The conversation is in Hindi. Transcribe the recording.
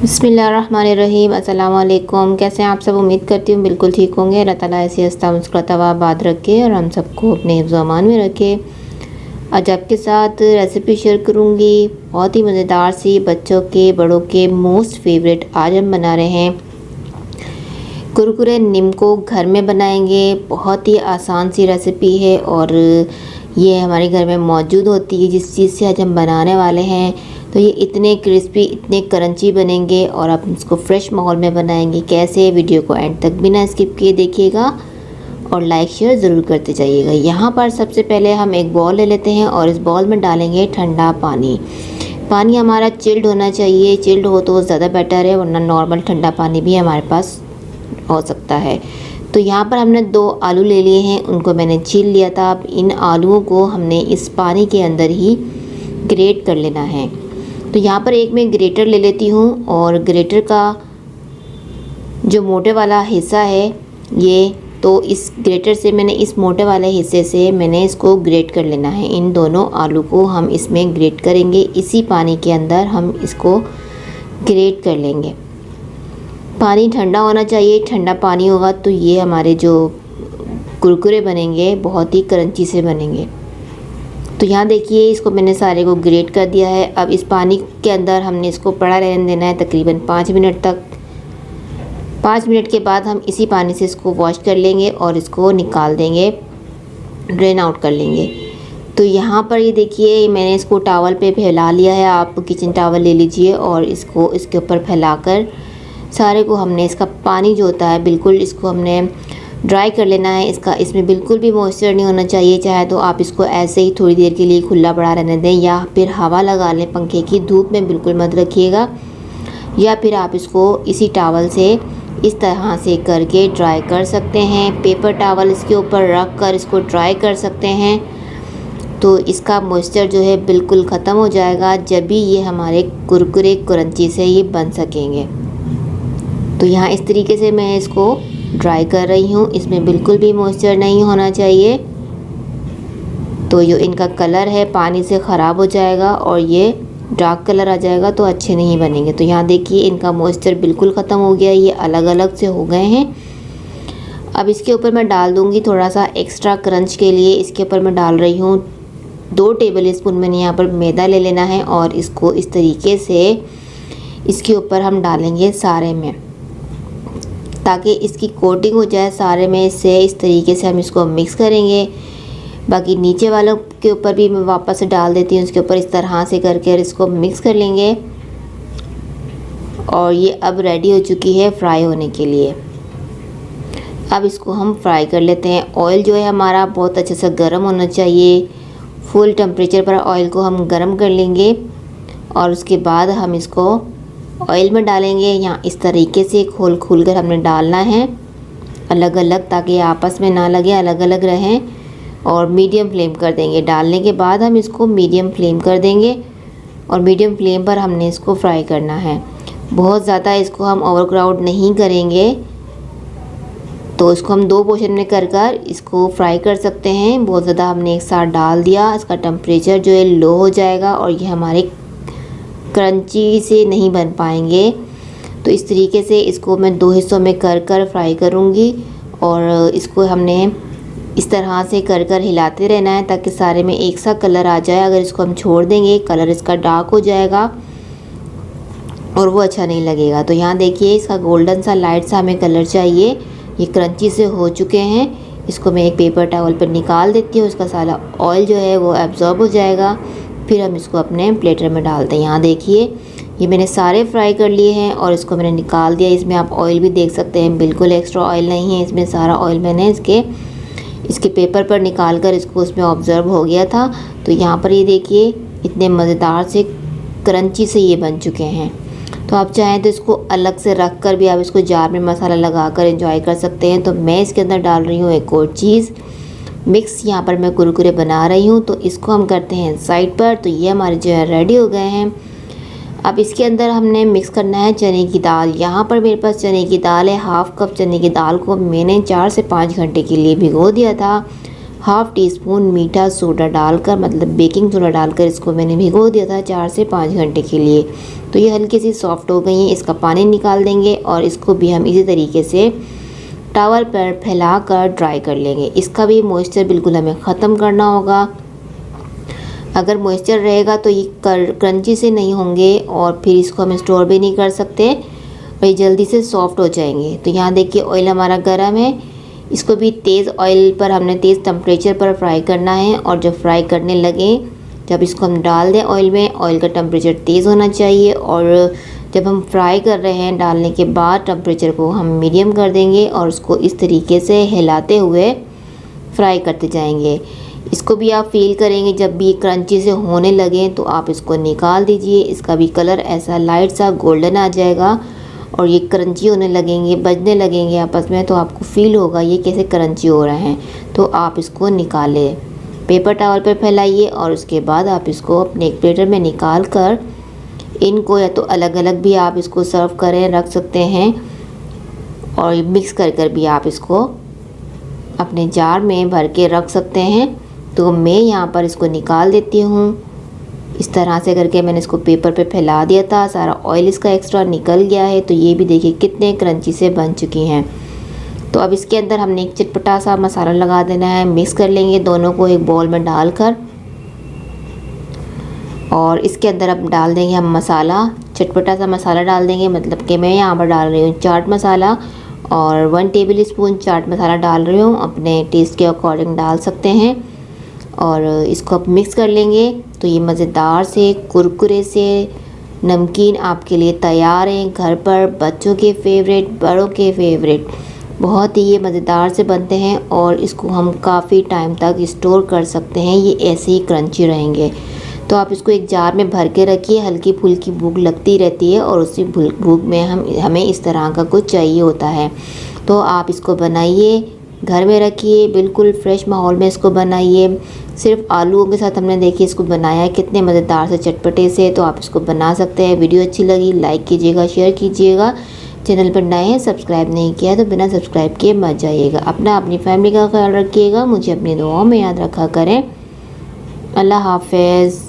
बिस्मिल्लाहिर्रहमानिर्रहीम। अस्सलाम वालेकुम। कैसे हैं आप सब? उम्मीद करती हूँ बिल्कुल ठीक होंगे। अल्लाह ताला ऐसी हंसता मुस्कुराता हुआ आबाद रखे और हम सबको अपने हिफ्ज़ व अमान में रखे। आज आपके साथ रेसिपी शेयर करूँगी, बहुत ही मज़ेदार सी, बच्चों के बड़ों के मोस्ट फेवरेट। आज हम बना रहे हैं कुरकुरे निम्को। घर में बनाएंगे, बहुत ही आसान सी रेसिपी है और ये हमारे घर में मौजूद होती है। जिस चीज़ से आज हम बनाने वाले हैं तो ये इतने क्रिस्पी, इतने क्रंची बनेंगे और आप इसको फ्रेश माहौल में बनाएंगे। कैसे? वीडियो को एंड तक बिना स्किप किए देखिएगा और लाइक शेयर ज़रूर करते जाइएगा। यहाँ पर सबसे पहले हम एक बॉल ले लेते हैं और इस बॉल में डालेंगे ठंडा पानी। पानी हमारा चिल्ड होना चाहिए, चिल्ड हो तो ज़्यादा बेटर है, वरना नॉर्मल ठंडा पानी भी हमारे पास हो सकता है। तो यहाँ पर हमने 2 आलू ले लिए हैं, उनको मैंने छील लिया था। अब इन आलूओं को हमने इस पानी के अंदर ही ग्रेट कर लेना है। तो यहाँ पर एक मैं ग्रेटर ले लेती हूँ और ग्रेटर का जो मोटे वाला हिस्सा है ये, तो इस ग्रेटर से मैंने इस मोटे वाले हिस्से से मैंने इसको ग्रेट कर लेना है। इन दोनों आलू को हम इसमें ग्रेट करेंगे, इसी पानी के अंदर हम इसको ग्रेट कर लेंगे। पानी ठंडा होना चाहिए, ठंडा पानी होगा तो ये हमारे जो कुरकुरे बनेंगे बहुत ही क्रंची से बनेंगे। तो यहाँ देखिए, इसको मैंने सारे को ग्रेट कर दिया है। अब इस पानी के अंदर हमने इसको पड़ा रहने देना है तकरीबन 5 मिनट तक। 5 मिनट के बाद हम इसी पानी से इसको वॉश कर लेंगे और इसको निकाल देंगे, ड्रेन आउट कर लेंगे। तो यहाँ पर ये देखिए, मैंने इसको टॉवल पे फैला लिया है। आप किचन टॉवल ले लीजिए और इसको इसके ऊपर फैलाकर सारे को हमने इसका पानी जो होता है बिल्कुल इसको हमने ड्राई कर लेना है। इसमें बिल्कुल भी मॉइस्चर नहीं होना चाहिए। चाहे तो आप इसको ऐसे ही थोड़ी देर के लिए खुला पड़ा रहने दें या फिर हवा लगा लें पंखे की। धूप में बिल्कुल मत रखिएगा, या फिर आप इसको इसी टॉवल से इस तरह से करके ड्राई कर सकते हैं। पेपर टॉवल इसके ऊपर रख कर इसको ड्राई कर सकते हैं, तो इसका मॉइस्चर जो है बिल्कुल ख़त्म हो जाएगा। जब भी ये हमारे कुरकुरे क्रंची से ये बन सकेंगे। तो यहाँ इस तरीके से मैं इसको ड्राई कर रही हूँ, इसमें बिल्कुल भी मॉइस्चर नहीं होना चाहिए। तो जो इनका कलर है पानी से ख़राब हो जाएगा और ये डार्क कलर आ जाएगा तो अच्छे नहीं बनेंगे। तो यहाँ देखिए, इनका मॉइस्चर बिल्कुल ख़त्म हो गया, ये अलग अलग से हो गए हैं। अब इसके ऊपर मैं डाल दूँगी थोड़ा सा एक्स्ट्रा क्रंच के लिए। इसके ऊपर मैं डाल रही हूँ 2 टेबल स्पून मैंने यहाँ पर मैदा ले लेना है और इसको इस तरीके से इसके ऊपर हम डालेंगे सारे में, ताकि इसकी कोटिंग हो जाए सारे में। इससे इस तरीके से हम इसको मिक्स करेंगे। बाकी नीचे वालों के ऊपर भी मैं वापस से डाल देती हूँ, उसके ऊपर इस तरह से करके इसको मिक्स कर लेंगे। और ये अब रेडी हो चुकी है फ्राई होने के लिए। अब इसको हम फ्राई कर लेते हैं। ऑयल जो है हमारा बहुत अच्छे से गर्म होना चाहिए। फुल टेम्परेचर पर ऑयल को हम गर्म कर लेंगे और उसके बाद हम इसको ऑयल में डालेंगे। यहाँ इस तरीके से खोल कर हमने डालना है अलग अलग, ताकि आपस में ना लगे, अलग अलग रहें। और मीडियम फ्लेम कर देंगे। डालने के बाद हम इसको मीडियम फ्लेम कर देंगे और मीडियम फ्लेम पर हमने इसको फ्राई करना है। बहुत ज़्यादा इसको हम ओवरक्राउड नहीं करेंगे, तो इसको हम 2 पोर्शन में कर इसको फ्राई कर सकते हैं। बहुत ज़्यादा हमने एक साथ डाल दिया, इसका टेम्परेचर जो है लो हो जाएगा और ये हमारे क्रंची से नहीं बन पाएंगे। तो इस तरीके से इसको मैं 2 हिस्सों में कर फ्राई करूँगी और इसको हमने इस तरह से कर हिलाते रहना है ताकि सारे में एक सा कलर आ जाए। अगर इसको हम छोड़ देंगे कलर इसका डार्क हो जाएगा और वो अच्छा नहीं लगेगा। तो यहाँ देखिए, इसका गोल्डन सा लाइट सा हमें कलर चाहिए। ये क्रंची से हो चुके हैं। इसको मैं एक पेपर टॉवल पर निकाल देती हूँ, इसका सारा ऑयल जो है वो एब्जॉर्ब हो जाएगा। फिर हम इसको अपने प्लेटर में डालते हैं। यहाँ देखिए, ये मैंने सारे फ्राई कर लिए हैं और इसको मैंने निकाल दिया। इसमें आप ऑयल भी देख सकते हैं, बिल्कुल एक्स्ट्रा ऑयल नहीं है इसमें। सारा ऑयल मैंने इसके पेपर पर निकाल कर इसको उसमें ऑब्ज़र्व हो गया था। तो यहाँ पर ये देखिए, इतने मज़ेदार से क्रंची से ये बन चुके हैं। तो आप चाहें तो इसको अलग से रख कर भी आप इसको जार में मसाला लगा कर एंजॉय कर सकते हैं। तो मैं इसके अंदर डाल रही हूँ एक और चीज़ मिक्स। यहाँ पर मैं कुरकुरे बना रही हूँ, तो इसको हम करते हैं साइड पर। तो ये हमारे जो है रेडी हो गए हैं। अब इसके अंदर हमने मिक्स करना है चने की दाल। यहाँ पर मेरे पास चने की दाल है। हाफ़ कप चने की दाल को मैंने 4 से 5 घंटे के लिए भिगो दिया था। हाफ़ टी स्पून मीठा सोडा डालकर, मतलब बेकिंग सोडा डालकर इसको मैंने भिगो दिया था 4 से 5 घंटे के लिए। तो ये हल्की सी सॉफ्ट हो गई हैं। इसका पानी निकाल देंगे और इसको भी हम इसी तरीके से टॉवल पर फैलाकर ड्राई कर लेंगे। इसका भी मॉइस्चर बिल्कुल हमें ख़त्म करना होगा। अगर मॉइस्चर रहेगा तो ये क्रंची से नहीं होंगे और फिर इसको हम स्टोर भी नहीं कर सकते और ये जल्दी से सॉफ्ट हो जाएंगे। तो यहाँ देखिए ऑयल हमारा गर्म है। इसको भी तेज़ ऑयल पर हमने तेज़ टेम्परेचर पर फ्राई करना है और जब फ्राई करने लगे, जब इसको हम डाल दें ऑयल में, ऑयल का टेम्परेचर तेज़ होना चाहिए और जब हम फ्राई कर रहे हैं डालने के बाद टेम्परेचर को हम मीडियम कर देंगे और उसको इस तरीके से हिलाते हुए फ्राई करते जाएंगे। इसको भी आप फील करेंगे जब भी क्रंची से होने लगे तो आप इसको निकाल दीजिए। इसका भी कलर ऐसा लाइट सा गोल्डन आ जाएगा और ये क्रंची होने लगेंगे, बजने लगेंगे आपस में, तो आपको फील होगा ये कैसे क्रंची हो रहे हैं। तो आप इसको निकालें, पेपर टॉवल पर फैलाइए और उसके बाद आप इसको अपने एक प्लेटर में निकाल कर इनको या तो अलग अलग भी आप इसको सर्व करें, रख सकते हैं और मिक्स कर कर भी आप इसको अपने जार में भर के रख सकते हैं। तो मैं यहाँ पर इसको निकाल देती हूँ। इस तरह से करके मैंने इसको पेपर पे फैला दिया था, सारा ऑयल इसका एक्स्ट्रा निकल गया है। तो ये भी देखिए कितने क्रंची से बन चुकी हैं। तो अब इसके अंदर हमने एक चटपटा सा मसाला लगा देना है। मिक्स कर लेंगे दोनों को एक बाउल में डालकर और इसके अंदर अब डाल देंगे हम मसाला, चटपटा सा मसाला डाल देंगे। मतलब कि मैं यहाँ पर डाल रही हूँ चाट मसाला और 1 टेबल स्पून चाट मसाला डाल रही हूँ, अपने टेस्ट के अकॉर्डिंग डाल सकते हैं। और इसको अब मिक्स कर लेंगे। तो ये मज़ेदार से कुरकुरे से नमकीन आपके लिए तैयार हैं। घर पर बच्चों के फेवरेट, बड़ों के फेवरेट, बहुत ही ये मज़ेदार से बनते हैं और इसको हम काफ़ी टाइम तक स्टोर कर सकते हैं। ये ऐसे ही क्रंची रहेंगे। तो आप इसको एक जार में भर के रखिए। हल्की फुल्की भूख लगती रहती है और उसी भूख में हमें इस तरह का कुछ चाहिए होता है। तो आप इसको बनाइए, घर में रखिए, बिल्कुल फ्रेश माहौल में इसको बनाइए। सिर्फ आलूओं के साथ हमने देखिए इसको बनाया है, कितने मज़ेदार से चटपटे से। तो आप इसको बना सकते हैं। वीडियो अच्छी लगी लाइक कीजिएगा, शेयर कीजिएगा। चैनल पर नए हैं, सब्सक्राइब नहीं किया तो बिना सब्सक्राइब किए मत जाइएगा। अपनी फैमिली का ख्याल रखिएगा। मुझे अपनी दुआओं में याद रखा करें। अल्लाह हाफ़िज़।